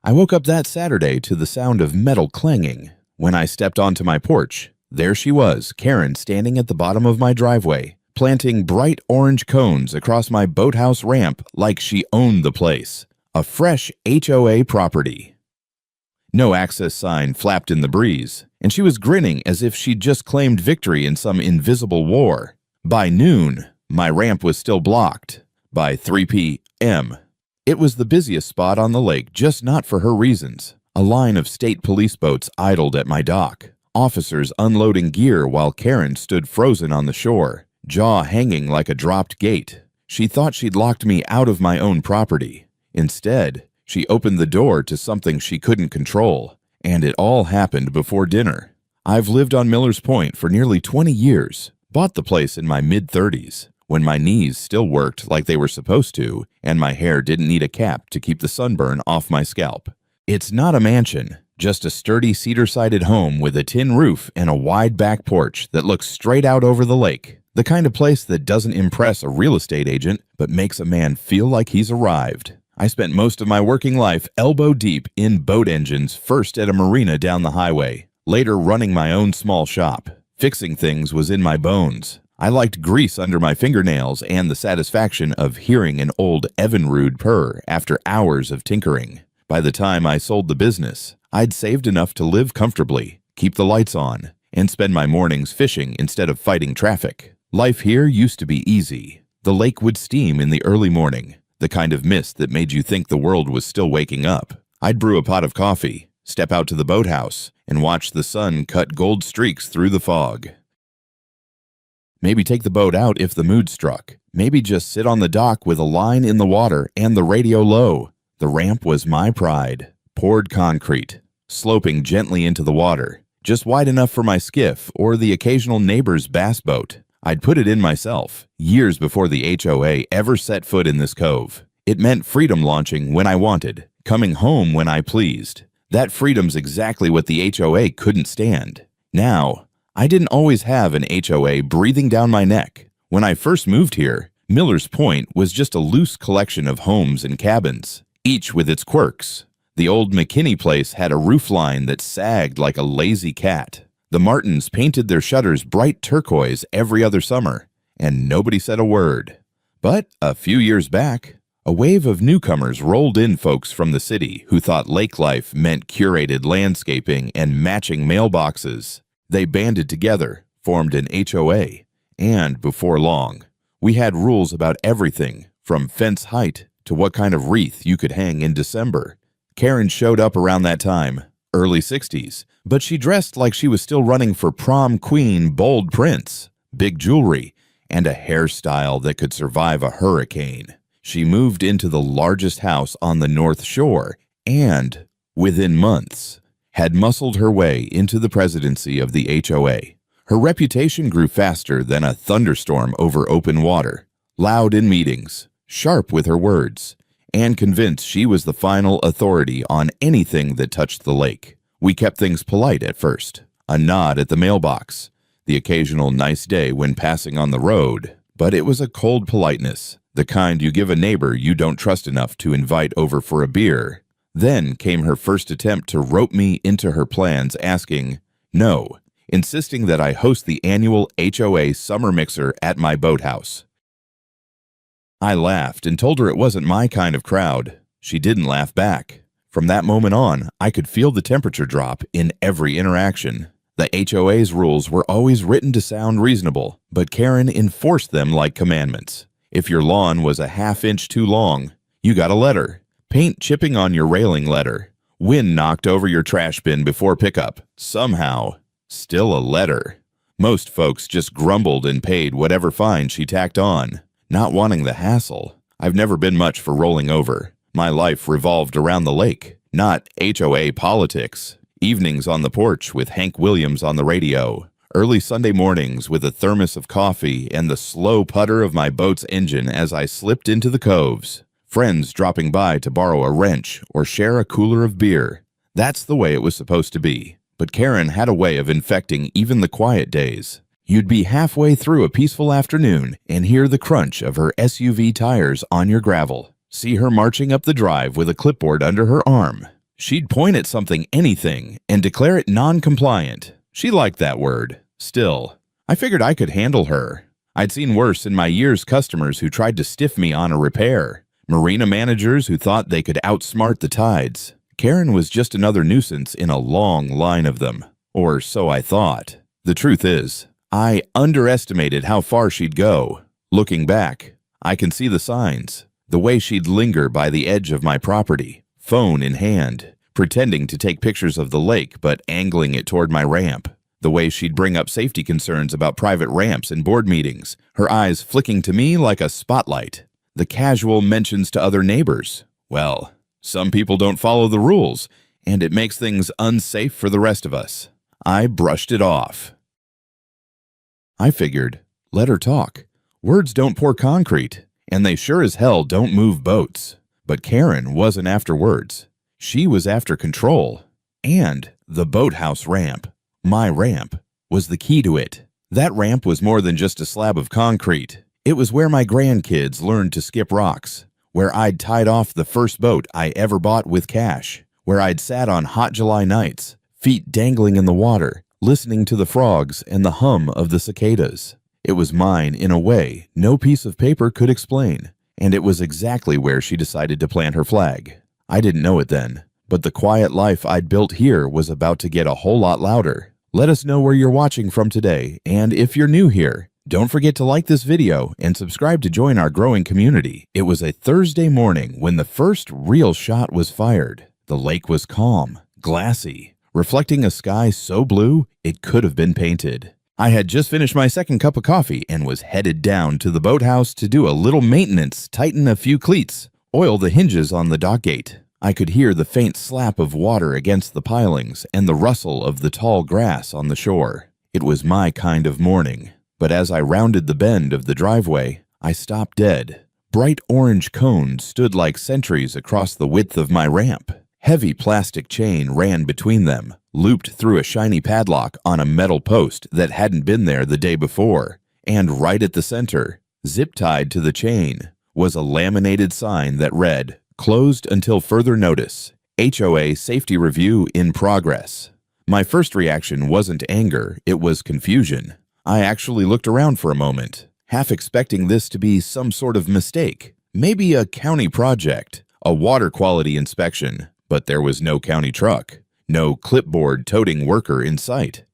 I woke up that Saturday to the sound of metal clanging. When I stepped onto my porch, there she was, Karen, standing at the bottom of my driveway, planting bright orange cones across my boathouse ramp like she owned the place. A fresh HOA property. No access sign flapped in the breeze, and she was grinning as if she'd just claimed victory in some invisible war. By noon, my ramp was still blocked. By 3 p.m., it was the busiest spot on the lake, just not for her reasons. A line of state police boats idled at my dock, officers unloading gear while Karen stood frozen on the shore, jaw hanging like a dropped gate. She thought she'd locked me out of my own property. Instead, she opened the door to something she couldn't control, and it all happened before dinner. I've lived on Miller's Point for nearly 20 years, bought the place in my mid-30s, when my knees still worked like they were supposed to, and my hair didn't need a cap to keep the sunburn off my scalp. It's not a mansion, just a sturdy cedar-sided home with a tin roof and a wide back porch that looks straight out over the lake. The kind of place that doesn't impress a real estate agent, but makes a man feel like he's arrived. I spent most of my working life elbow deep in boat engines, first at a marina down the highway, later running my own small shop. Fixing things was in my bones. I liked grease under my fingernails and the satisfaction of hearing an old Evinrude purr after hours of tinkering. By the time I sold the business, I'd saved enough to live comfortably, keep the lights on, and spend my mornings fishing instead of fighting traffic. Life here used to be easy. The lake would steam in the early morning, the kind of mist that made you think the world was still waking up. I'd brew a pot of coffee, step out to the boathouse, and watch the sun cut gold streaks through the fog. Maybe take the boat out if the mood struck. Maybe just sit on the dock with a line in the water and the radio low. The ramp was my pride. Poured concrete, sloping gently into the water, just wide enough for my skiff or the occasional neighbor's bass boat. I'd put it in myself, years before the HOA ever set foot in this cove. It meant freedom launching when I wanted, coming home when I pleased. That freedom's exactly what the HOA couldn't stand. Now, I didn't always have an HOA breathing down my neck. When I first moved here, Miller's Point was just a loose collection of homes and cabins, each with its quirks. The old McKinney place had a roofline that sagged like a lazy cat. The Martins painted their shutters bright turquoise every other summer, and nobody said a word. But a few years back, a wave of newcomers rolled in, folks from the city who thought lake life meant curated landscaping and matching mailboxes. They banded together, formed an HOA, and before long, we had rules about everything from fence height to what kind of wreath you could hang in December. Karen showed up around that time, early 60s, but she dressed like she was still running for prom queen, bold prints, big jewelry, and a hairstyle that could survive a hurricane. She moved into the largest house on the North Shore and, within months, had muscled her way into the presidency of the HOA. Her reputation grew faster than a thunderstorm over open water, loud in meetings, sharp with her words, and convinced she was the final authority on anything that touched the lake. We kept things polite at first, a nod at the mailbox, the occasional nice day when passing on the road, but it was a cold politeness, the kind you give a neighbor you don't trust enough to invite over for a beer. Then came her first attempt to rope me into her plans, asking, no, insisting that I host the annual HOA summer mixer at my boathouse. I laughed and told her it wasn't my kind of crowd. She didn't laugh back. From that moment on, I could feel the temperature drop in every interaction. The HOA's rules were always written to sound reasonable, but Karen enforced them like commandments. If your lawn was a half-inch too long, you got a letter. Paint chipping on your railing letter. Wind knocked over your trash bin before pickup. Somehow, still a letter. Most folks just grumbled and paid whatever fine she tacked on, not wanting the hassle. I've never been much for rolling over. My life revolved around the lake, not HOA politics. Evenings on the porch with Hank Williams on the radio. Early Sunday mornings with a thermos of coffee and the slow putter of my boat's engine as I slipped into the coves. Friends dropping by to borrow a wrench or share a cooler of beer. That's the way it was supposed to be. But Karen had a way of infecting even the quiet days. You'd be halfway through a peaceful afternoon and hear the crunch of her SUV tires on your gravel. See her marching up the drive with a clipboard under her arm. She'd point at something, anything, and declare it non-compliant. She liked that word. Still, I figured I could handle her. I'd seen worse in my years: customers who tried to stiff me on a repair, marina managers who thought they could outsmart the tides. Karen was just another nuisance in a long line of them. Or so I thought. The truth is, I underestimated how far she'd go. Looking back, I can see the signs. The way she'd linger by the edge of my property, phone in hand, pretending to take pictures of the lake but angling it toward my ramp. The way she'd bring up safety concerns about private ramps in board meetings, her eyes flicking to me like a spotlight. The casual mentions to other neighbors. Well, some people don't follow the rules, and it makes things unsafe for the rest of us. I brushed it off. I figured, let her talk. Words don't pour concrete, and they sure as hell don't move boats. But Karen wasn't after words. She was after control. And the boathouse ramp, my ramp, was the key to it. That ramp was more than just a slab of concrete. It was where my grandkids learned to skip rocks, where I'd tied off the first boat I ever bought with cash, where I'd sat on hot July nights, feet dangling in the water, listening to the frogs and the hum of the cicadas. It was mine in a way no piece of paper could explain, and it was exactly where she decided to plant her flag. I didn't know it then, but the quiet life I'd built here was about to get a whole lot louder. Let us know where you're watching from today, and if you're new here, don't forget to like this video and subscribe to join our growing community. It was a Thursday morning when the first real shot was fired. The lake was calm, glassy, reflecting a sky so blue it could have been painted. I had just finished my second cup of coffee and was headed down to the boathouse to do a little maintenance, tighten a few cleats, oil the hinges on the dock gate. I could hear the faint slap of water against the pilings and the rustle of the tall grass on the shore. It was my kind of morning, but as I rounded the bend of the driveway, I stopped dead. Bright orange cones stood like sentries across the width of my ramp. Heavy plastic chain ran between them, looped through a shiny padlock on a metal post that hadn't been there the day before, and right at the center, zip-tied to the chain, was a laminated sign that read, "Closed until further notice. HOA safety review in progress." My first reaction wasn't anger, it was confusion. I actually looked around for a moment, half expecting this to be some sort of mistake, maybe a county project, a water quality inspection, but there was no county truck, no clipboard-toting worker in sight.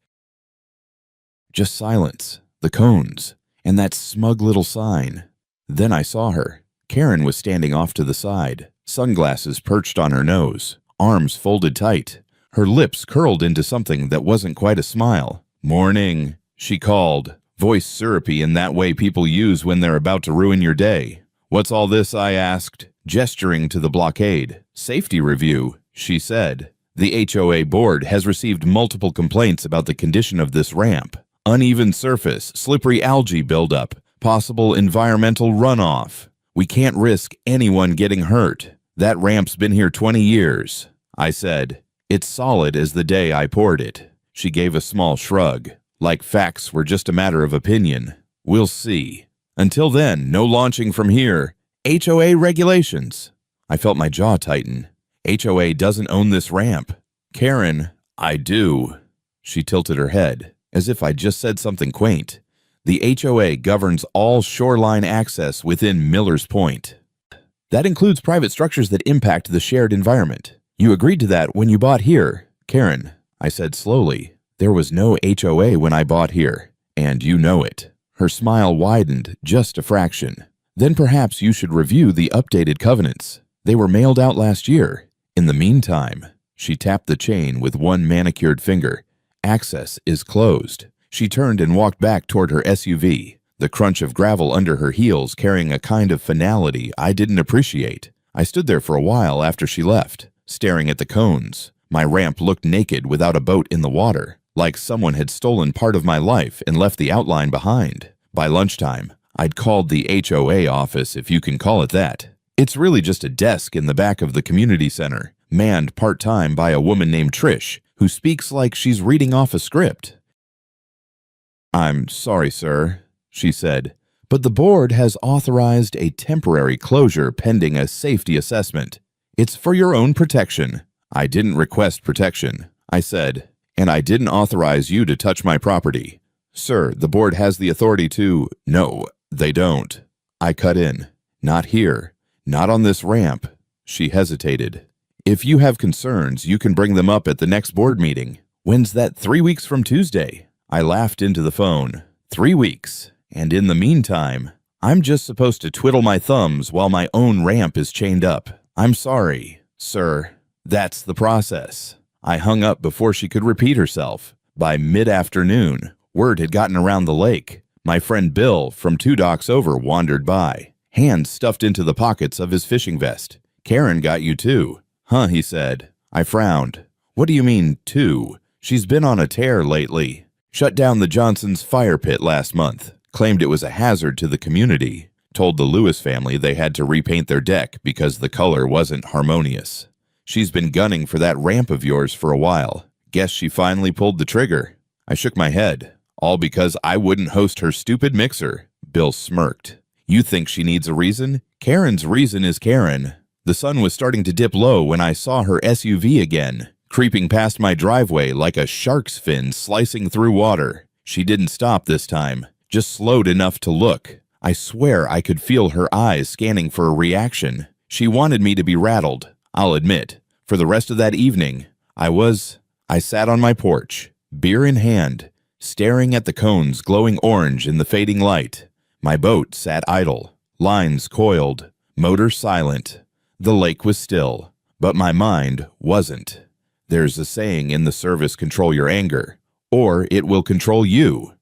Just silence, the cones, and that smug little sign. Then I saw her. Karen was standing off to the side, sunglasses perched on her nose, arms folded tight, her lips curled into something that wasn't quite a smile. "Morning," she called, voice syrupy in that way people use when they're about to ruin your day. "What's all this?" I asked, gesturing to the blockade. "Safety review," she said. "The HOA board has received multiple complaints about the condition of this ramp. Uneven surface, slippery algae buildup, possible environmental runoff. We can't risk anyone getting hurt. That ramp's been here 20 years. I said, "It's solid as the day I poured it." She gave a small shrug, like facts were just a matter of opinion. "We'll see. Until then, no launching from here. HOA regulations." I felt my jaw tighten. HOA doesn't own this ramp. "Karen, I do." She tilted her head, as if I'd just said something quaint. "The HOA governs all shoreline access within Miller's Point. That includes private structures that impact the shared environment. You agreed to that when you bought here, Karen," I said slowly. "There was no HOA when I bought here, and you know it." Her smile widened just a fraction. "Then perhaps you should review the updated covenants. They were mailed out last year. In the meantime," she tapped the chain with one manicured finger, "access is closed." She turned and walked back toward her SUV, the crunch of gravel under her heels carrying a kind of finality I didn't appreciate. I stood there for a while after she left, staring at the cones. My ramp looked naked without a boat in the water, like someone had stolen part of my life and left the outline behind. By lunchtime, I'd called the HOA office, if you can call it that. It's really just a desk in the back of the community center, manned part-time by a woman named Trish, who speaks like she's reading off a script. "I'm sorry, sir," she said, "but the board has authorized a temporary closure pending a safety assessment. It's for your own protection. I didn't request protection, I said, and I didn't authorize you to touch my property. Sir, the board has the authority to— No, they don't. I cut in. Not here. Not on this ramp. She hesitated. If you have concerns, you can bring them up at the next board meeting. When's that? 3 weeks from Tuesday. I laughed into the phone. 3 weeks. And in the meantime, I'm just supposed to twiddle my thumbs while my own ramp is chained up. I'm sorry, sir. That's the process. I hung up before she could repeat herself. By mid-afternoon, word had gotten around the lake. My friend Bill from 2 docks over wandered by, hands stuffed into the pockets of his fishing vest. Karen got you too. Huh, he said. I frowned. What do you mean, too? She's been on a tear lately. Shut down the Johnsons' fire pit last month. Claimed it was a hazard to the community. Told the Lewis family they had to repaint their deck because the color wasn't harmonious. She's been gunning for that ramp of yours for a while. Guess she finally pulled the trigger. I shook my head. All because I wouldn't host her stupid mixer. Bill smirked. You think she needs a reason? Karen's reason is Karen. The sun was starting to dip low when I saw her SUV again, creeping past my driveway like a shark's fin slicing through water. She didn't stop this time, just slowed enough to look. I swear I could feel her eyes scanning for a reaction. She wanted me to be rattled, I'll admit. For the rest of that evening, I sat on my porch, beer in hand, staring at the cones glowing orange in the fading light. My boat sat idle, lines coiled, motor silent. The lake was still, but my mind wasn't. There's a saying in the service, control your anger, or it will control you.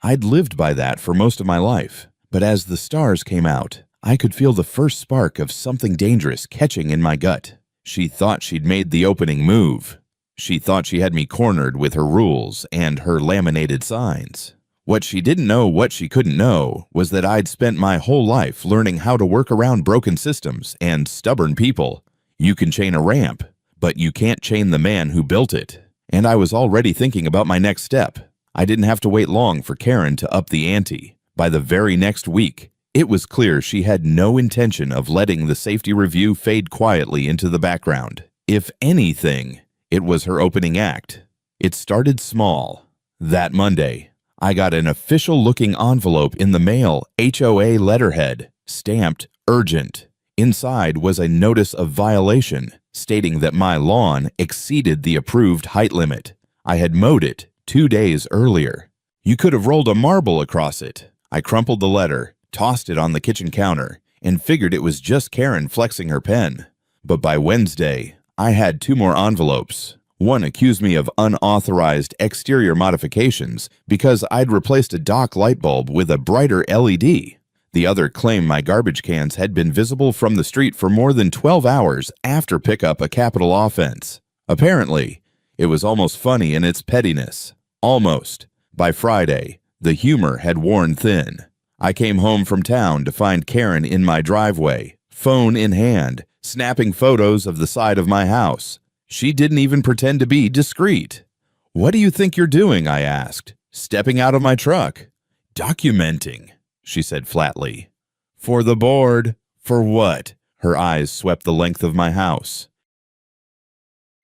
I'd lived by that for most of my life, but as the stars came out, I could feel the first spark of something dangerous catching in my gut. She thought she'd made the opening move. She thought she had me cornered with her rules and her laminated signs. What she didn't know, what she couldn't know, was that I'd spent my whole life learning how to work around broken systems and stubborn people. You can chain a ramp, but you can't chain the man who built it. And I was already thinking about my next step. I didn't have to wait long for Karen to up the ante. By the very next week, it was clear she had no intention of letting the safety review fade quietly into the background. If anything, it was her opening act. It started small. That Monday, I got an official-looking envelope in the mail, HOA letterhead, stamped urgent. Inside was a notice of violation, stating that my lawn exceeded the approved height limit. I had mowed it 2 days earlier. You could have rolled a marble across it. I crumpled the letter, tossed it on the kitchen counter, and figured it was just Karen flexing her pen. But by Wednesday, I had 2 more envelopes. One accused me of unauthorized exterior modifications because I'd replaced a dock light bulb with a brighter LED. The other claimed my garbage cans had been visible from the street for more than 12 hours after pickup, a capital offense. Apparently, it was almost funny in its pettiness. Almost. By Friday, the humor had worn thin. I came home from town to find Karen in my driveway, phone in hand, snapping photos of the side of my house. She didn't even pretend to be discreet. What do you think you're doing? I asked, stepping out of my truck. Documenting, she said flatly. For the board. For what? Her eyes swept the length of my house.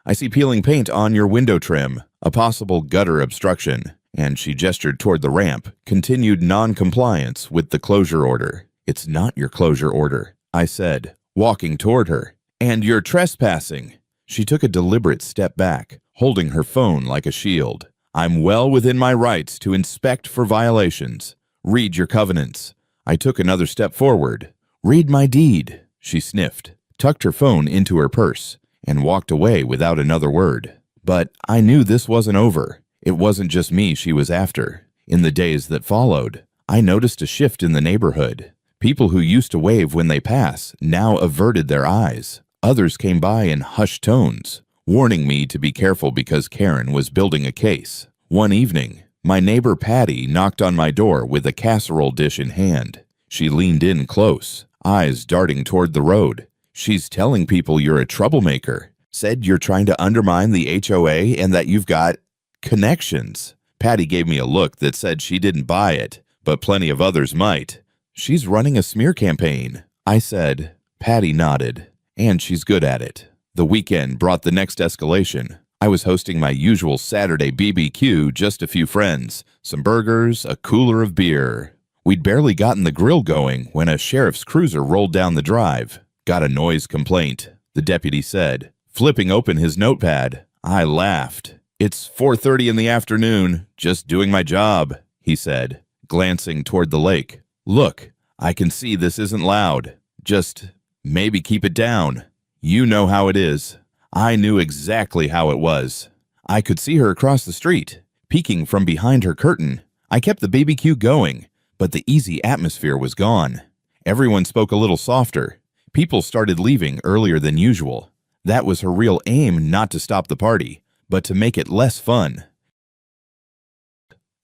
I see peeling paint on your window trim, a possible gutter obstruction, and she gestured toward the ramp, continued non-compliance with the closure order. It's not your closure order, I said, walking toward her. And you're trespassing. She took a deliberate step back, holding her phone like a shield. I'm well within my rights to inspect for violations. Read your covenants. I took another step forward. Read my deed, she sniffed, tucked her phone into her purse, and walked away without another word. But I knew this wasn't over. It wasn't just me she was after. In the days that followed, I noticed a shift in the neighborhood. People who used to wave when they pass now averted their eyes. Others came by in hushed tones, warning me to be careful because Karen was building a case. One evening, my neighbor Patty knocked on my door with a casserole dish in hand. She leaned in close, eyes darting toward the road. She's telling people you're a troublemaker. Said you're trying to undermine the HOA and that you've got connections. Patty gave me a look that said she didn't buy it, but plenty of others might. She's running a smear campaign, I said. Patty nodded. And she's good at it. The weekend brought the next escalation. I was hosting my usual Saturday BBQ, just a few friends, some burgers, a cooler of beer. We'd barely gotten the grill going when a sheriff's cruiser rolled down the drive. "Got a noise complaint," the deputy said. Flipping open his notepad, I laughed. "It's 4:30 in the afternoon, just doing my job," he said, glancing toward the lake. "Look, I can see this isn't loud. Just maybe keep it down. You know how it is." I knew exactly how it was. I could see her across the street, peeking from behind her curtain. I kept the BBQ going, but the easy atmosphere was gone. Everyone spoke a little softer. People started leaving earlier than usual. That was her real aim, not to stop the party, but to make it less fun.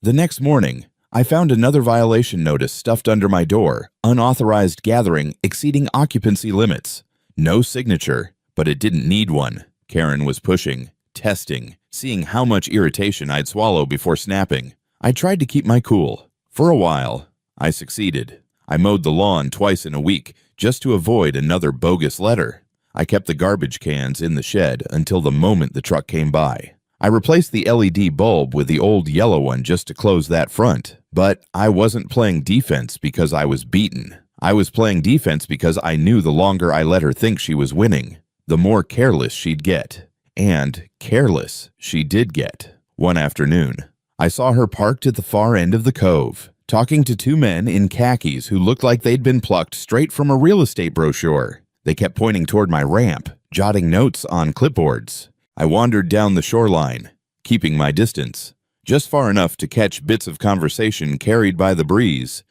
The next morning, I found another violation notice stuffed under my door: unauthorized gathering exceeding occupancy limits. No signature, but it didn't need one. Karen was pushing, testing, seeing how much irritation I'd swallow before snapping. I tried to keep my cool. For a while, I succeeded. I mowed the lawn twice in a week just to avoid another bogus letter. I kept the garbage cans in the shed until the moment the truck came by. I replaced the LED bulb with the old yellow one just to close that front. But I wasn't playing defense because I was beaten. I was playing defense because I knew the longer I let her think she was winning, the more careless she'd get. And careless she did get. One afternoon, I saw her parked at the far end of the cove, talking to two men in khakis who looked like they'd been plucked straight from a real estate brochure. They kept pointing toward my ramp, jotting notes on clipboards. I wandered down the shoreline, keeping my distance, just far enough to catch bits of conversation carried by the breeze.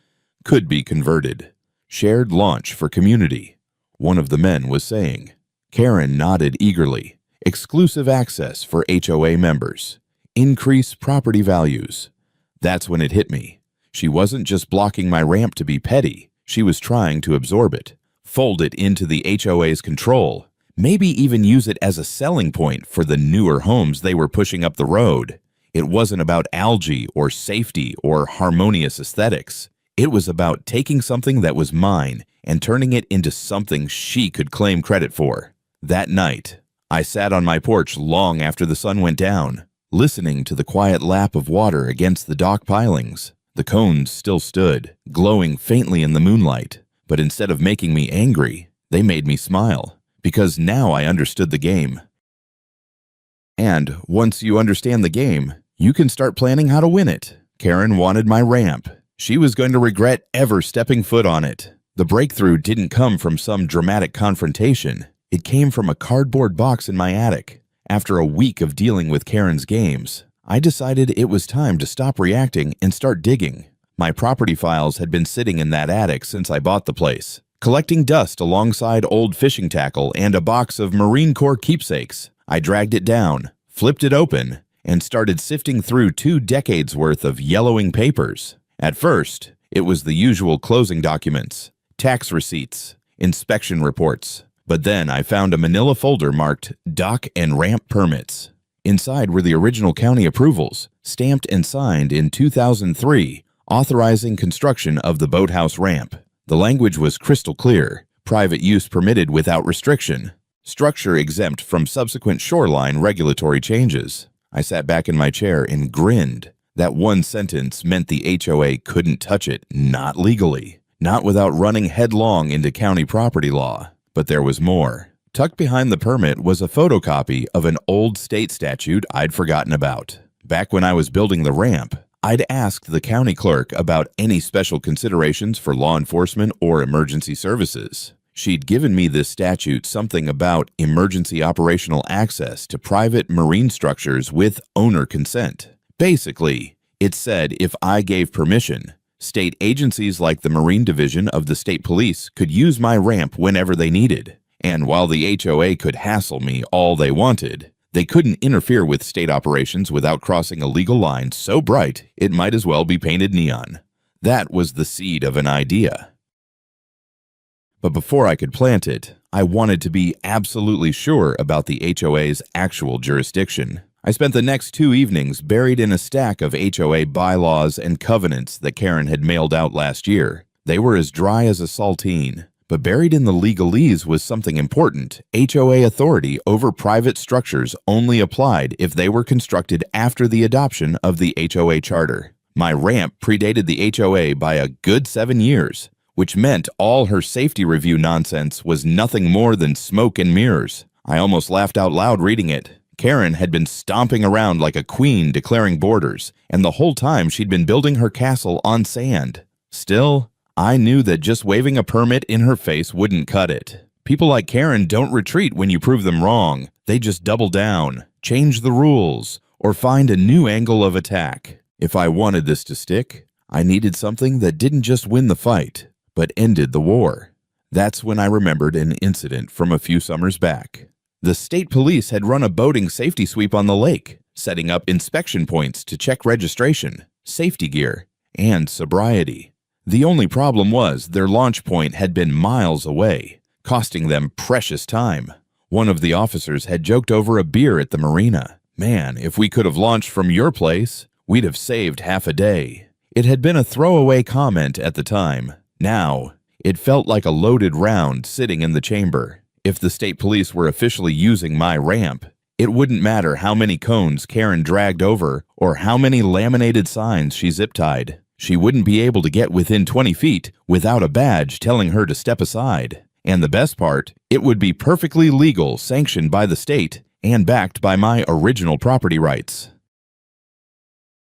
Could be converted. Shared launch for community, one of the men was saying. Karen nodded eagerly. Exclusive access for HOA members. Increase property values. That's when it hit me. She wasn't just blocking my ramp to be petty. She was trying to absorb it, fold it into the HOA's control, maybe even use it as a selling point for the newer homes they were pushing up the road. It wasn't about algae or safety or harmonious aesthetics. It was about taking something that was mine and turning it into something she could claim credit for. That night, I sat on my porch long after the sun went down, listening to the quiet lap of water against the dock pilings. The cones still stood, glowing faintly in the moonlight, but instead of making me angry, they made me smile, because now I understood the game. And once you understand the game, you can start planning how to win it. Karen wanted my ramp. She was going to regret ever stepping foot on it. The breakthrough didn't come from some dramatic confrontation. It came from a cardboard box in my attic. After a week of dealing with Karen's games, I decided it was time to stop reacting and start digging. My property files had been sitting in that attic since I bought the place, collecting dust alongside old fishing tackle and a box of Marine Corps keepsakes. I dragged it down, flipped it open, and started sifting through 2 decades worth of yellowing papers. At first, it was the usual closing documents, tax receipts, inspection reports. But then I found a manila folder marked Dock and Ramp Permits. Inside were the original county approvals, stamped and signed in 2003, authorizing construction of the Boathouse ramp. The language was crystal clear: private use permitted without restriction, structure exempt from subsequent shoreline regulatory changes. I sat back in my chair and grinned. That one sentence meant the HOA couldn't touch it, not legally, not without running headlong into county property law. But there was more. Tucked behind the permit was a photocopy of an old state statute I'd forgotten about. Back when I was building the ramp, I'd asked the county clerk about any special considerations for law enforcement or emergency services. She'd given me this statute something about emergency operational access to private marine structures with owner consent. Basically, it said if I gave permission, state agencies like the Marine Division of the State Police could use my ramp whenever they needed. And while the HOA could hassle me all they wanted, they couldn't interfere with state operations without crossing a legal line so bright it might as well be painted neon. That was the seed of an idea. But before I could plant it, I wanted to be absolutely sure about the HOA's actual jurisdiction. I spent the next 2 evenings buried in a stack of HOA bylaws and covenants that Karen had mailed out last year. They were as dry as a saltine, But buried in the legalese was something important. HOA authority over private structures only applied if they were constructed after the adoption of the HOA charter. My ramp predated the HOA by a good 7 years, which meant all her safety review nonsense was nothing more than smoke and mirrors. I almost laughed out loud reading it. Karen had been stomping around like a queen declaring borders, and the whole time she'd been building her castle on sand. Still, I knew that just waving a permit in her face wouldn't cut it. People like Karen don't retreat when you prove them wrong. They just double down, change the rules, or find a new angle of attack. If I wanted this to stick, I needed something that didn't just win the fight, but ended the war. That's when I remembered an incident from a few summers back. The state police had run a boating safety sweep on the lake, setting up inspection points to check registration, safety gear, and sobriety. The only problem was their launch point had been miles away, costing them precious time. One of the officers had joked over a beer at the marina. "Man, if we could have launched from your place, we'd have saved half a day." It had been a throwaway comment at the time. Now, it felt like a loaded round sitting in the chamber. If the state police were officially using my ramp, it wouldn't matter how many cones Karen dragged over or how many laminated signs she zip-tied. She wouldn't be able to get within 20 feet without a badge telling her to step aside. And the best part, it would be perfectly legal, sanctioned by the state, and backed by my original property rights.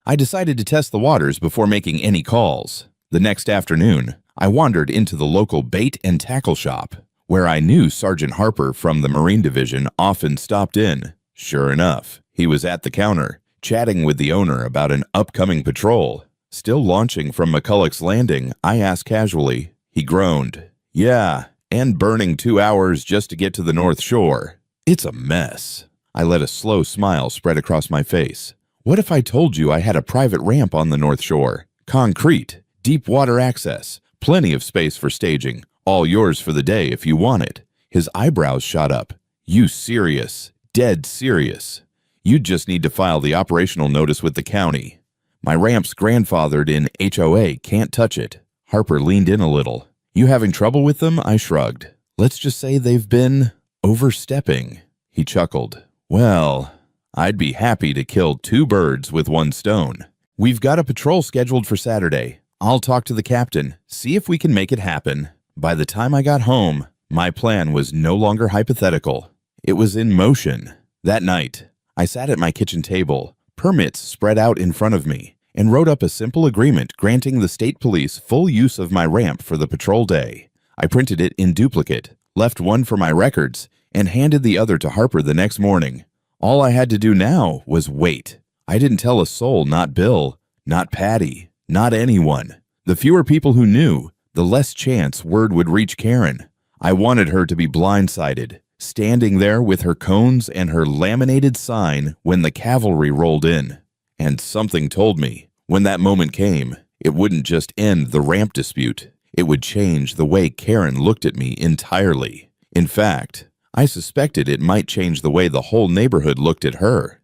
I decided to test the waters before making any calls. The next afternoon, I wandered into the local bait and tackle shop, where I knew Sergeant Harper from the Marine Division often stopped in. Sure enough, he was at the counter, chatting with the owner about an upcoming patrol. Still launching from McCulloch's Landing, I asked casually. He groaned. "Yeah, and burning 2 hours just to get to the North Shore. It's a mess." I let a slow smile spread across my face. What if I told you I had a private ramp on the North Shore? Concrete, deep water access, plenty of space for staging, all yours for the day if you want it. His eyebrows shot up. "You serious? Dead serious? You'd just need to file the operational notice with the county. My ramp's grandfathered in HOA, can't touch it." Harper leaned in a little. "You having trouble with them?" I shrugged. "Let's just say they've been overstepping." He chuckled. "Well, I'd be happy to kill 2 birds with 1 stone. We've got a patrol scheduled for Saturday. I'll talk to the captain, see if we can make it happen." By the time I got home, my plan was no longer hypothetical. It was in motion. That night, I sat at my kitchen table, permits spread out in front of me, and wrote up a simple agreement granting the state police full use of my ramp for the patrol day. I printed it in duplicate, left one for my records, and handed the other to Harper the next morning. All I had to do now was wait. I didn't tell a soul, not Bill, not Patty, not anyone. The fewer people who knew, the less chance word would reach Karen. I wanted her to be blindsided, standing there with her cones and her laminated sign when the cavalry rolled in. And something told me, when that moment came, it wouldn't just end the ramp dispute. It would change the way Karen looked at me entirely. In fact, I suspected it might change the way the whole neighborhood looked at her.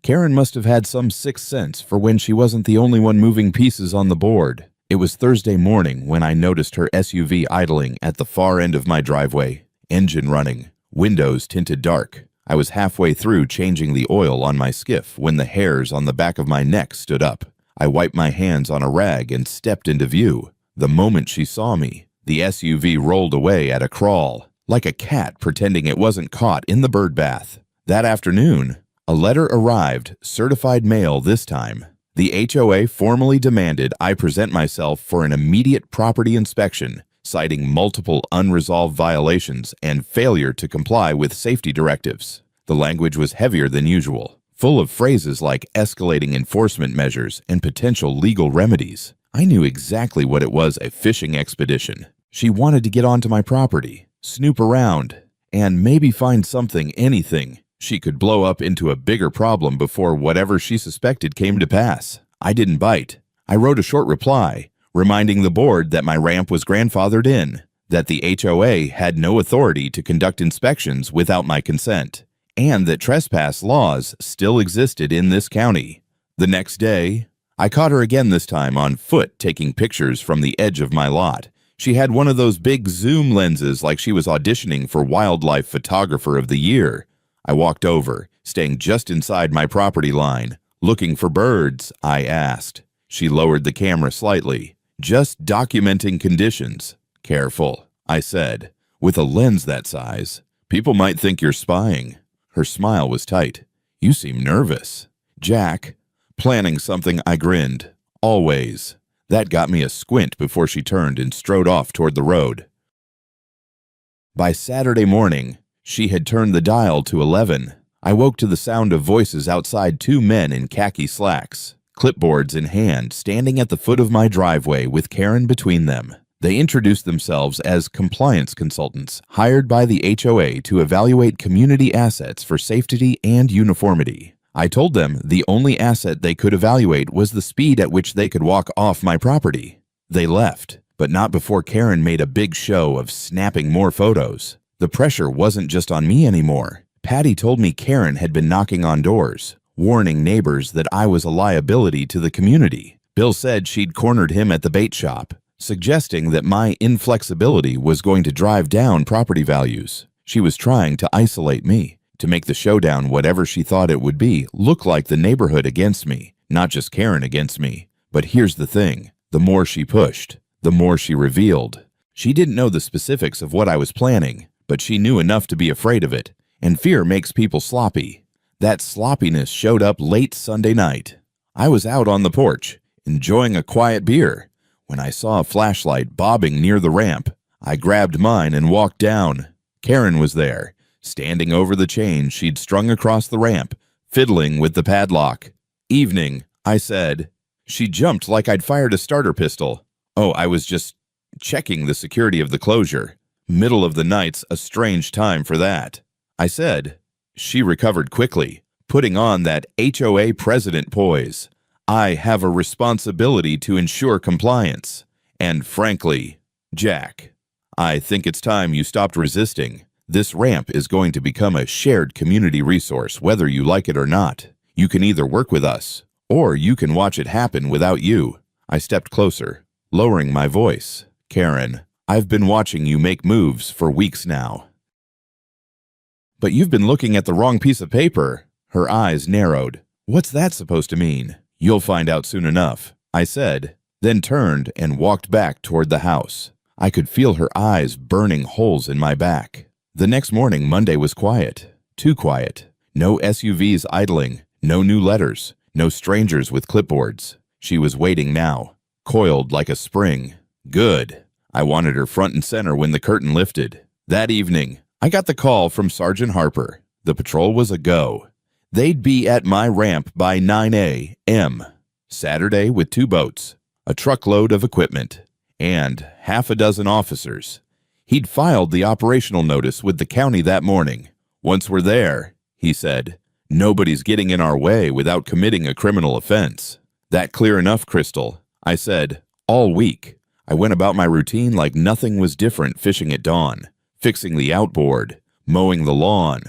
Karen must have had some sixth sense for when she wasn't the only one moving pieces on the board. It was Thursday morning when I noticed her SUV idling at the far end of my driveway, engine running, windows tinted dark. I was halfway through changing the oil on my skiff when the hairs on the back of my neck stood up. I wiped my hands on a rag and stepped into view. The moment she saw me, the SUV rolled away at a crawl, like a cat pretending it wasn't caught in the bird bath. That afternoon, a letter arrived, certified mail this time. The HOA formally demanded I present myself for an immediate property inspection, citing multiple unresolved violations and failure to comply with safety directives. The language was heavier than usual, full of phrases like escalating enforcement measures and potential legal remedies. I knew exactly what it was, a fishing expedition. She wanted to get onto my property, snoop around, and maybe find something, anything. She could blow up into a bigger problem before whatever she suspected came to pass. I didn't bite. I wrote a short reply, reminding the board that my ramp was grandfathered in, that the HOA had no authority to conduct inspections without my consent, and that trespass laws still existed in this county. The next day, I caught her again, this time on foot, taking pictures from the edge of my lot. She had one of those big zoom lenses like she was auditioning for Wildlife Photographer of the Year. I walked over, staying just inside my property line. "Looking for birds?" I asked. She lowered the camera slightly. "Just documenting conditions." "Careful," I said. "With a lens that size, people might think you're spying." Her smile was tight. "You seem nervous." "Jack." "Planning something," I grinned. "Always." That got me a squint before she turned and strode off toward the road. By Saturday morning, she had turned the dial to 11. I woke to the sound of voices outside, two men in khaki slacks, clipboards in hand, standing at the foot of my driveway with Karen between them. They introduced themselves as compliance consultants hired by the HOA to evaluate community assets for safety and uniformity. I told them the only asset they could evaluate was the speed at which they could walk off my property. They left, but not before Karen made a big show of snapping more photos. The pressure wasn't just on me anymore. Patty told me Karen had been knocking on doors, warning neighbors that I was a liability to the community. Bill said she'd cornered him at the bait shop, suggesting that my inflexibility was going to drive down property values. She was trying to isolate me, to make the showdown, whatever she thought it would be, look like the neighborhood against me, not just Karen against me. But here's the thing. The more she pushed, the more she revealed. She didn't know the specifics of what I was planning, but she knew enough to be afraid of it. And fear makes people sloppy. That sloppiness showed up late Sunday night. I was out on the porch, enjoying a quiet beer, when I saw a flashlight bobbing near the ramp. I grabbed mine and walked down. Karen was there, standing over the chain she'd strung across the ramp, fiddling with the padlock. "Evening," I said. She jumped like I'd fired a starter pistol. "Oh, I was just checking the security of the closure. Middle of the night's a strange time for that," I said. She recovered quickly, putting on that HOA president poise. "I have a responsibility to ensure compliance. And frankly, Jack, I think it's time you stopped resisting. This ramp is going to become a shared community resource, whether you like it or not. You can either work with us, or you can watch it happen without you." I stepped closer, lowering my voice. "Karen, I've been watching you make moves for weeks now. But you've been looking at the wrong piece of paper." Her eyes narrowed. "What's that supposed to mean?" "You'll find out soon enough," I said, then turned and walked back toward the house. I could feel her eyes burning holes in my back. The next morning, Monday, was quiet. Too quiet. No SUVs idling, no new letters, no strangers with clipboards. She was waiting now, coiled like a spring. Good. I wanted her front and center when the curtain lifted. That evening, I got the call from Sergeant Harper. The patrol was a go. They'd be at my ramp by 9 a.m. Saturday with 2 boats, a truckload of equipment, and half a dozen officers. He'd filed the operational notice with the county that morning. "Once we're there," he said, "nobody's getting in our way without committing a criminal offense." "That clear enough, Crystal," I said. All week, I went about my routine like nothing was different: fishing at dawn, fixing the outboard, mowing the lawn.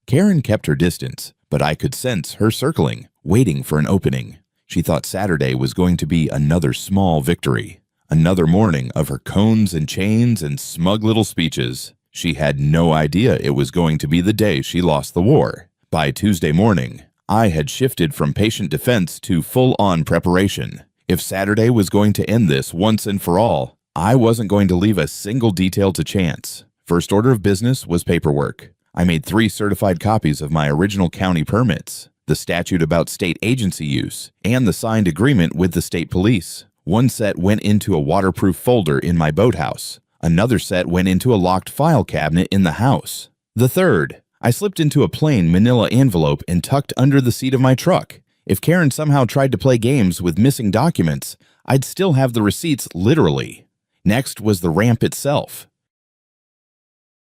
Karen kept her distance, but I could sense her circling, waiting for an opening. She thought Saturday was going to be another small victory, another morning of her cones and chains and smug little speeches. She had no idea it was going to be the day she lost the war. By Tuesday morning, I had shifted from patient defense to full-on preparation. If Saturday was going to end this once and for all, I wasn't going to leave a single detail to chance. First order of business was paperwork. I made 3 certified copies of my original county permits, the statute about state agency use, and the signed agreement with the state police. One set went into a waterproof folder in my boathouse. Another set went into a locked file cabinet in the house. The third, I slipped into a plain manila envelope and tucked under the seat of my truck. If Karen somehow tried to play games with missing documents, I'd still have the receipts literally. Next was the ramp itself.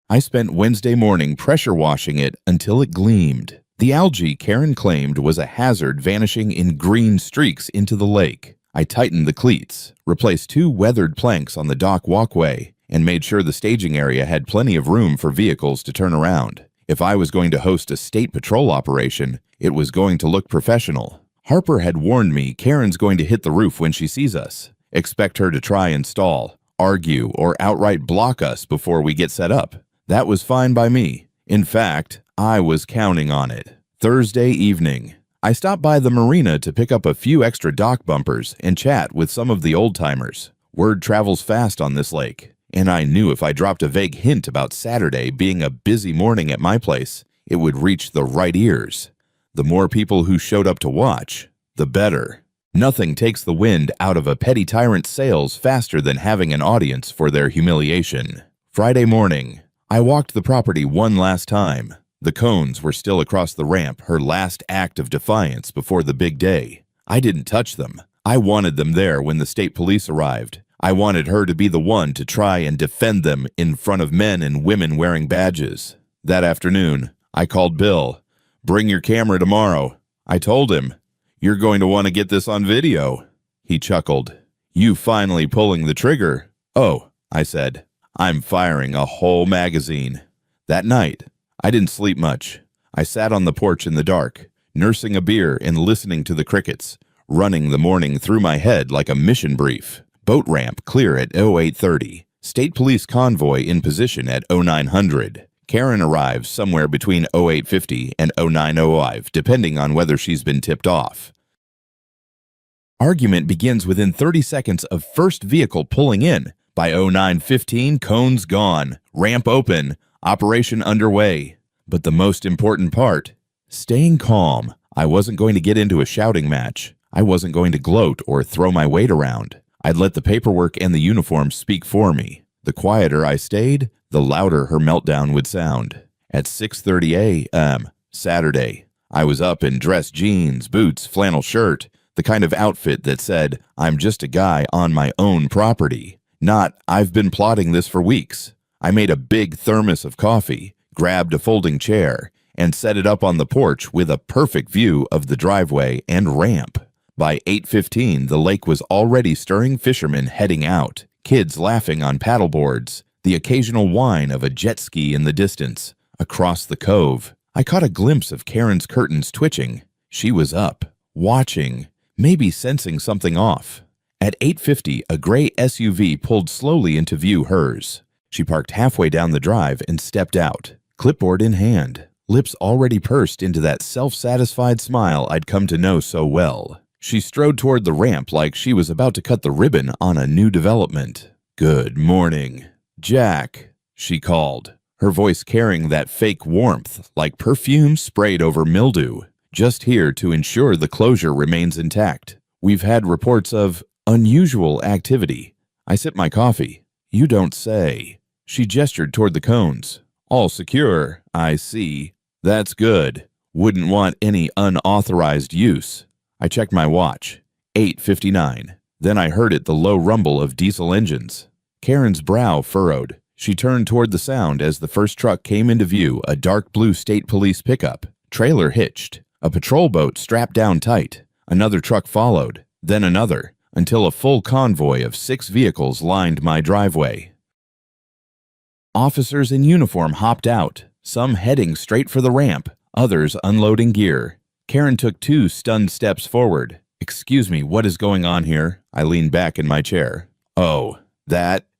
I spent Wednesday morning pressure washing it until it gleamed. The algae Karen claimed was a hazard vanishing in green streaks into the lake. I tightened the cleats, replaced 2 weathered planks on the dock walkway, and made sure the staging area had plenty of room for vehicles to turn around. If I was going to host a state patrol operation, it was going to look professional. Harper had warned me Karen's going to hit the roof when she sees us. Expect her to try and stall, argue, or outright block us before we get set up. That was fine by me. In fact, I was counting on it. Thursday evening, I stopped by the marina to pick up a few extra dock bumpers and chat with some of the old-timers. Word travels fast on this lake, and I knew if I dropped a vague hint about Saturday being a busy morning at my place, it would reach the right ears. The more people who showed up to watch, the better. Nothing takes the wind out of a petty tyrant's sails faster than having an audience for their humiliation. Friday morning, I walked the property one last time. The cones were still across the ramp, her last act of defiance before the big day. I didn't touch them. I wanted them there when the state police arrived. I wanted her to be the one to try and defend them in front of men and women wearing badges. That afternoon, I called Bill. "Bring your camera tomorrow." I told him, "You're going to want to get this on video." He chuckled. "You finally pulling the trigger." "Oh," I said, "I'm firing a whole magazine." That night, I didn't sleep much. I sat on the porch in the dark, nursing a beer and listening to the crickets, running the morning through my head like a mission brief. Boat ramp clear at 0830. State police convoy in position at 0900. Karen arrives somewhere between 0850 and 0905, depending on whether she's been tipped off. Argument begins within 30 seconds of first vehicle pulling in. By 0915, cones gone, ramp open, operation underway. But the most important part, staying calm. I wasn't going to get into a shouting match. I wasn't going to gloat or throw my weight around. I'd let the paperwork and the uniform speak for me. The quieter I stayed, the louder her meltdown would sound. At 6:30 a.m., Saturday, I was up in dress jeans, boots, flannel shirt, the kind of outfit that said, "I'm just a guy on my own property." Not, "I've been plotting this for weeks." I made a big thermos of coffee, grabbed a folding chair, and set it up on the porch with a perfect view of the driveway and ramp. By 8:15, the lake was already stirring fishermen heading out, kids laughing on paddleboards, the occasional whine of a jet ski in the distance. Across the cove, I caught a glimpse of Karen's curtains twitching. She was up, watching, maybe sensing something off. At 8:50, a gray SUV pulled slowly into view hers. She parked halfway down the drive and stepped out, clipboard in hand, lips already pursed into that self-satisfied smile I'd come to know so well. She strode toward the ramp like she was about to cut the ribbon on a new development. "Good morning, Jack," she called, her voice carrying that fake warmth like perfume sprayed over mildew. "Just here to ensure the closure remains intact. We've had reports of unusual activity." I sipped my coffee. "You don't say." She gestured toward the cones. "All secure, I see. That's good. Wouldn't want any unauthorized use." I checked my watch. 8:59. Then I heard the low rumble of diesel engines. Karen's brow furrowed. She turned toward the sound as the first truck came into view, a dark blue state police pickup. Trailer hitched. A patrol boat strapped down tight. Another truck followed, then another, until a full convoy of 6 vehicles lined my driveway. Officers in uniform hopped out, some heading straight for the ramp, others unloading gear. Karen took 2 stunned steps forward. "Excuse me, what is going on here?" I leaned back in my chair. "Oh,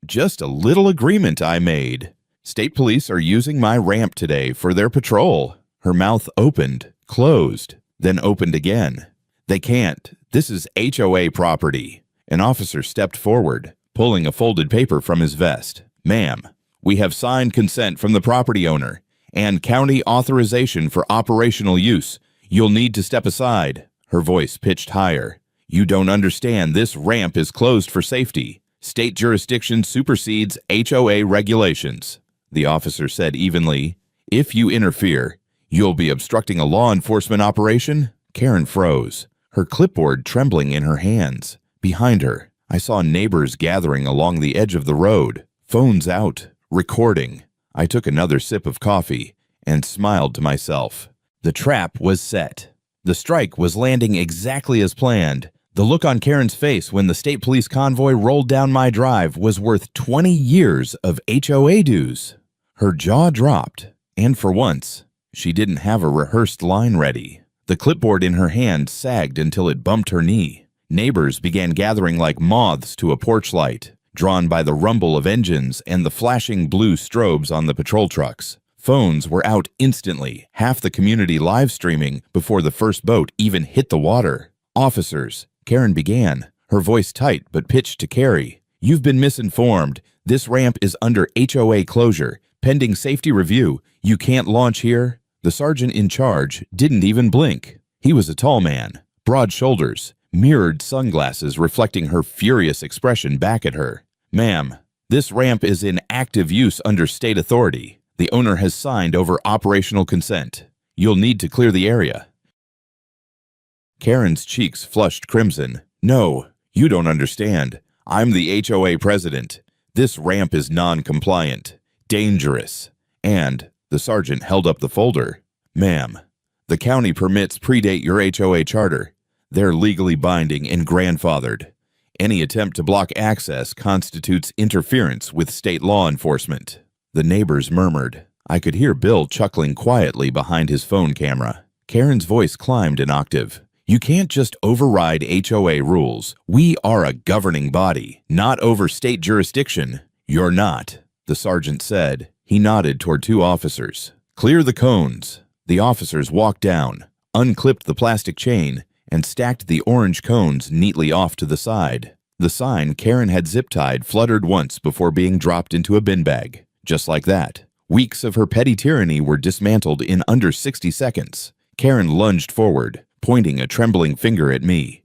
just a little agreement I made. State police are using my ramp today for their patrol." Her mouth opened, closed, then opened again. "They can't. This is HOA property." An officer stepped forward, pulling a folded paper from his vest. "Ma'am, we have signed consent from the property owner and county authorization for operational use. You'll need to step aside." Her voice pitched higher. "You don't understand. This ramp is closed for safety. State jurisdiction supersedes HOA regulations." The officer said evenly, "If you interfere, you'll be obstructing a law enforcement operation." Karen froze, her clipboard trembling in her hands. Behind her, I saw neighbors gathering along the edge of the road, phones out, recording. I took another sip of coffee and smiled to myself. The trap was set. The strike was landing exactly as planned. The look on Karen's face when the state police convoy rolled down my drive was worth 20 years of HOA dues. Her jaw dropped, and for once, she didn't have a rehearsed line ready. The clipboard in her hand sagged until it bumped her knee. Neighbors began gathering like moths to a porch light. drawn by the rumble of engines and the flashing blue strobes on the patrol trucks. Phones were out instantly, half the community live streaming before the first boat even hit the water. "Officers," Karen began, her voice tight but pitched to Carrie. "You've been misinformed. This ramp is under HOA closure. Pending safety review. You can't launch here." The sergeant in charge didn't even blink. He was a tall man, broad shoulders, mirrored sunglasses reflecting her furious expression back at her. "Ma'am, this ramp is in active use under state authority. The owner has signed over operational consent. You'll need to clear the area." Karen's cheeks flushed crimson. "No, you don't understand. I'm the HOA president. This ramp is non-compliant, dangerous." And the sergeant held up the folder. "Ma'am, the county permits predate your HOA charter. They're legally binding and grandfathered. Any attempt to block access constitutes interference with state law enforcement." The neighbors murmured. I could hear Bill chuckling quietly behind his phone camera. Karen's voice climbed an octave. "You can't just override HOA rules. We are a governing body, not over state jurisdiction." "You're not," the sergeant said. He nodded toward two officers. "Clear the cones." The officers walked down, unclipped the plastic chain, and stacked the orange cones neatly off to the side. The sign Karen had zip-tied fluttered once before being dropped into a bin bag. Just like that. Weeks of her petty tyranny were dismantled in under 60 seconds. Karen lunged forward, pointing a trembling finger at me.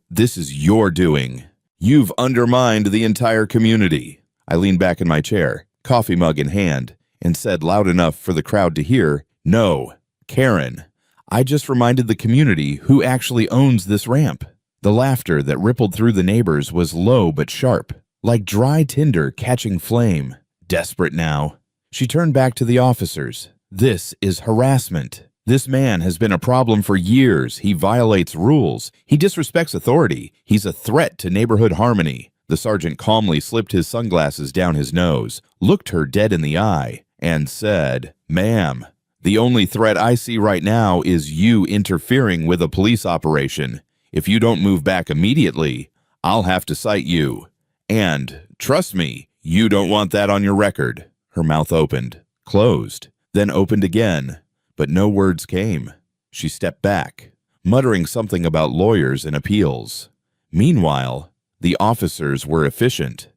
This is your doing. You've undermined the entire community." I leaned back in my chair, coffee mug in hand, and said loud enough for the crowd to hear, "No, Karen, I just reminded the community who actually owns this ramp." The laughter that rippled through the neighbors was low but sharp, like dry tinder catching flame. Desperate now, she turned back to the officers. "This is harassment. This man has been a problem for years. He violates rules. He disrespects authority. He's a threat to neighborhood harmony." The sergeant calmly slipped his sunglasses down his nose, looked her dead in the eye, and said, "Ma'am, the only threat I see right now is you interfering with a police operation. If you don't move back immediately, I'll have to cite you. And, trust me, you don't want that on your record." Her mouth opened, closed, then opened again, but no words came. She stepped back, muttering something about lawyers and appeals. Meanwhile, the officers were efficient.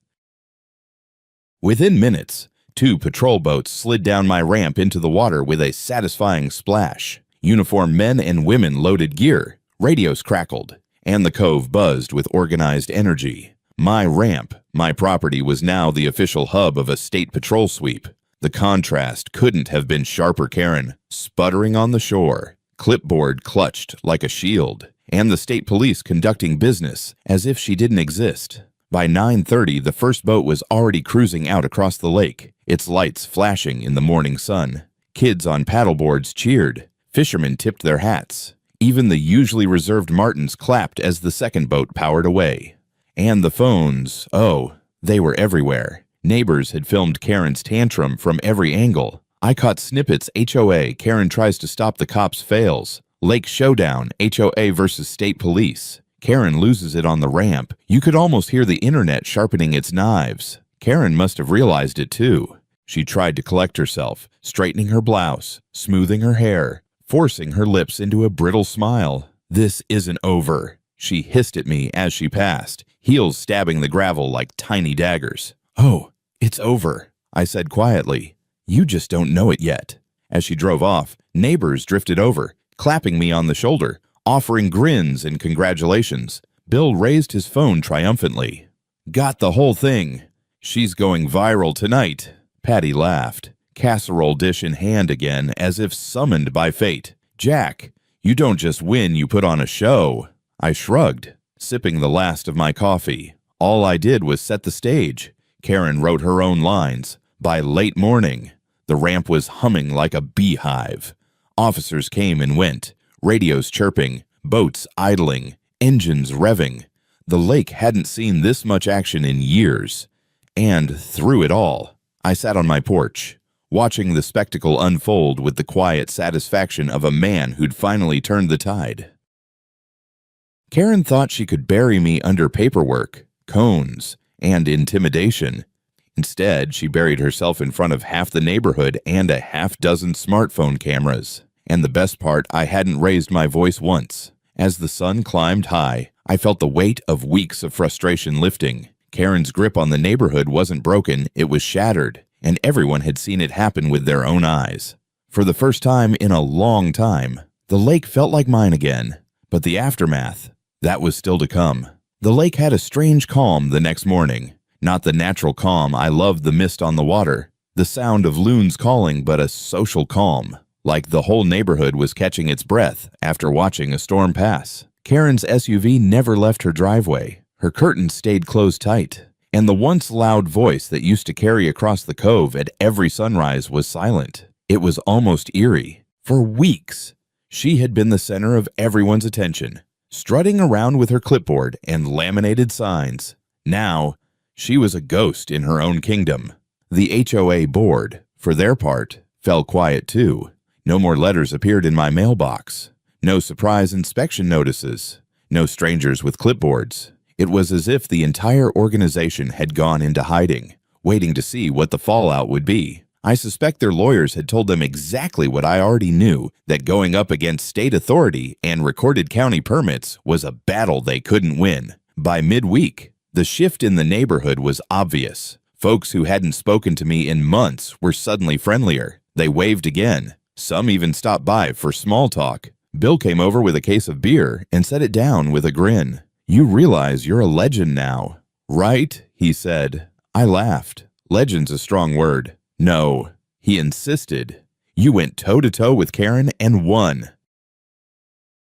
Within minutes, 2 patrol boats slid down my ramp into the water with a satisfying splash. Uniformed men and women loaded gear, radios crackled, and the cove buzzed with organized energy. My ramp, my property, was now the official hub of a state patrol sweep. The contrast couldn't have been sharper. Karen, sputtering on the shore, clipboard clutched like a shield, and the state police conducting business as if she didn't exist. By 9:30, the first boat was already cruising out across the lake, its lights flashing in the morning sun. Kids on paddleboards cheered. Fishermen tipped their hats. Even the usually reserved Martins clapped as the second boat powered away. And the phones, they were everywhere. Neighbors had filmed Karen's tantrum from every angle. I caught snippets. HOA, Karen tries to stop the cops, fails. Lake showdown, HOA versus state police. Karen loses it on the ramp. You could almost hear the internet sharpening its knives. Karen must have realized it too. She tried to collect herself, straightening her blouse, smoothing her hair, forcing her lips into a brittle smile. "This isn't over," she hissed at me as she passed, heels stabbing the gravel like tiny daggers. "Oh, it's over," I said quietly. "You just don't know it yet." As she drove off, neighbors drifted over, clapping me on the shoulder, offering grins and congratulations. Bill raised his phone triumphantly. "Got the whole thing. She's going viral tonight." Patty laughed, casserole dish in hand again, as if summoned by fate. "Jack, you don't just win, you put on a show." I shrugged, sipping the last of my coffee. All I did was set the stage. Karen wrote her own lines. By late morning, the ramp was humming like a beehive. Officers came and went, radios chirping, boats idling, engines revving. The lake hadn't seen this much action in years. And through it all, I sat on my porch, watching the spectacle unfold with the quiet satisfaction of a man who'd finally turned the tide. Karen thought she could bury me under paperwork, cones, and intimidation. Instead, she buried herself in front of half the neighborhood and a half-dozen smartphone cameras. And the best part, I hadn't raised my voice once. As the sun climbed high, I felt the weight of weeks of frustration lifting. Karen's grip on the neighborhood wasn't broken, it was shattered, and everyone had seen it happen with their own eyes. For the first time in a long time, the lake felt like mine again. But the aftermath, that was still to come. The lake had a strange calm the next morning. Not the natural calm I loved, the mist on the water, the sound of loons calling, but a social calm, like the whole neighborhood was catching its breath after watching a storm pass. Karen's SUV never left her driveway. Her curtains stayed closed tight, and the once loud voice that used to carry across the cove at every sunrise was silent. It was almost eerie. For weeks, she had been the center of everyone's attention, strutting around with her clipboard and laminated signs. Now, she was a ghost in her own kingdom. The HOA board, for their part, fell quiet too. No more letters appeared in my mailbox. No surprise inspection notices. No strangers with clipboards. It was as if the entire organization had gone into hiding, waiting to see what the fallout would be. I suspect their lawyers had told them exactly what I already knew, that going up against state authority and recorded county permits was a battle they couldn't win. By midweek, the shift in the neighborhood was obvious. Folks who hadn't spoken to me in months were suddenly friendlier. They waved again. Some even stopped by for small talk. Bill came over with a case of beer and set it down with a grin. "You realize you're a legend now, right?" he said. I laughed. Legend's a strong word. No, he insisted. "You went toe-to-toe with Karen and won.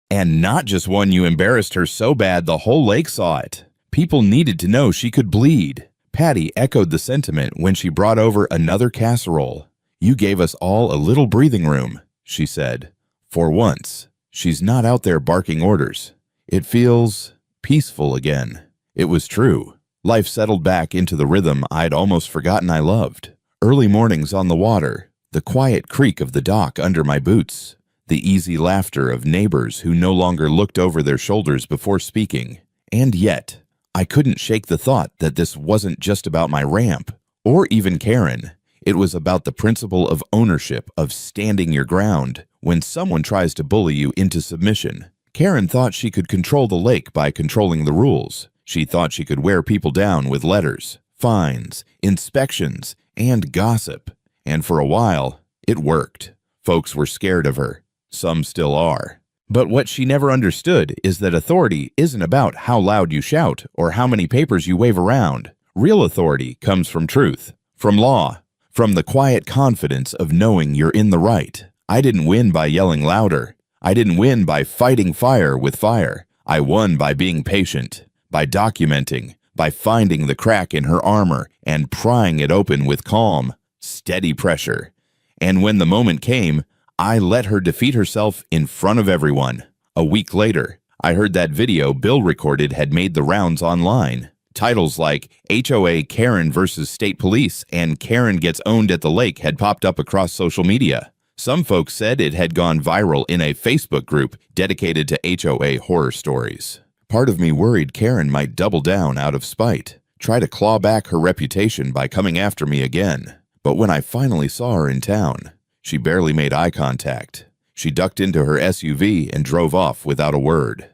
And not just won, you embarrassed her so bad the whole lake saw it. People needed to know she could bleed." Patty echoed the sentiment when she brought over another casserole. "You gave us all a little breathing room," she said. "For once, she's not out there barking orders. It feels peaceful again." It was true. Life settled back into the rhythm I'd almost forgotten I loved. Early mornings on the water, the quiet creak of the dock under my boots, the easy laughter of neighbors who no longer looked over their shoulders before speaking. And yet, I couldn't shake the thought that this wasn't just about my ramp, or even Karen. It was about the principle of ownership, of standing your ground when someone tries to bully you into submission. Karen thought she could control the lake by controlling the rules. She thought she could wear people down with letters, fines, inspections, and gossip. And for a while, it worked. Folks were scared of her. Some still are. But what she never understood is that authority isn't about how loud you shout or how many papers you wave around. Real authority comes from truth, from law, from the quiet confidence of knowing you're in the right. I didn't win by yelling louder. I didn't win by fighting fire with fire. I won by being patient, by documenting, by finding the crack in her armor and prying it open with calm, steady pressure. And when the moment came, I let her defeat herself in front of everyone. A week later, I heard that video Bill recorded had made the rounds online. Titles like HOA Karen versus State Police and Karen Gets Owned at the Lake had popped up across social media. Some folks said it had gone viral in a Facebook group dedicated to HOA horror stories. Part of me worried Karen might double down out of spite, try to claw back her reputation by coming after me again. But when I finally saw her in town, she barely made eye contact. She ducked into her SUV and drove off without a word.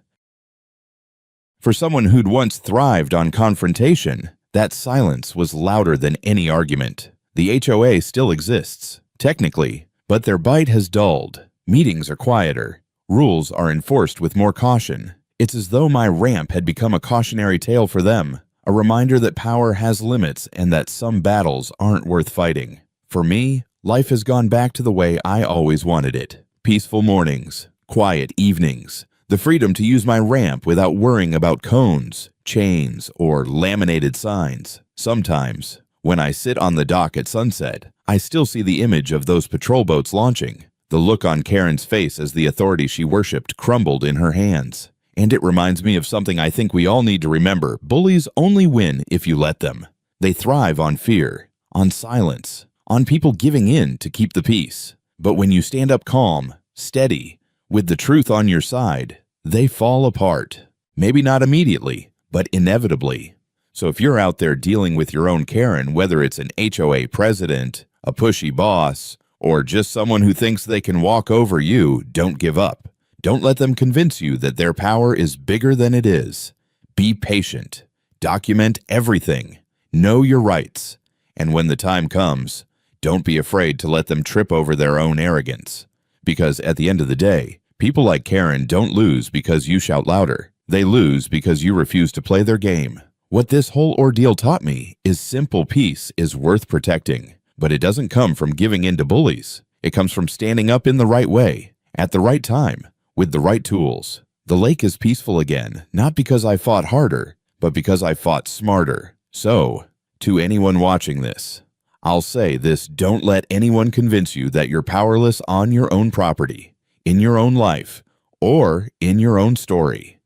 For someone who'd once thrived on confrontation, that silence was louder than any argument. The HOA still exists, technically, but their bite has dulled. Meetings are quieter. Rules are enforced with more caution. It's as though my ramp had become a cautionary tale for them, a reminder that power has limits and that some battles aren't worth fighting. For me, life has gone back to the way I always wanted it. Peaceful mornings, quiet evenings, the freedom to use my ramp without worrying about cones, chains, or laminated signs. Sometimes, when I sit on the dock at sunset, I still see the image of those patrol boats launching, the look on Karen's face as the authority she worshipped crumbled in her hands. And it reminds me of something I think we all need to remember. Bullies only win if you let them. They thrive on fear, on silence, on people giving in to keep the peace. But when you stand up calm, steady, with the truth on your side, they fall apart. Maybe not immediately, but inevitably. So if you're out there dealing with your own Karen, whether it's an HOA president, a pushy boss, or just someone who thinks they can walk over you, don't give up. Don't let them convince you that their power is bigger than it is. Be patient. Document everything. Know your rights. And when the time comes, don't be afraid to let them trip over their own arrogance. Because at the end of the day, people like Karen don't lose because you shout louder. They lose because you refuse to play their game. What this whole ordeal taught me is simple peace is worth protecting. But it doesn't come from giving in to bullies. It comes from standing up in the right way, at the right time, with the right tools. The lake is peaceful again, not because I fought harder, but because I fought smarter. So, to anyone watching this, I'll say this: don't let anyone convince you that you're powerless on your own property, in your own life, or in your own story.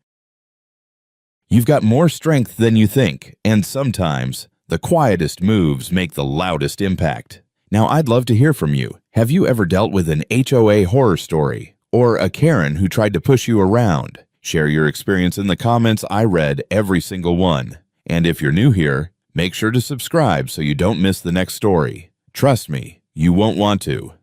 You've got more strength than you think, and sometimes the quietest moves make the loudest impact. Now, I'd love to hear from you. Have you ever dealt with an HOA horror story, or a Karen who tried to push you around? Share your experience in the comments. I read every single one. And if you're new here, make sure to subscribe so you don't miss the next story. Trust me, you won't want to.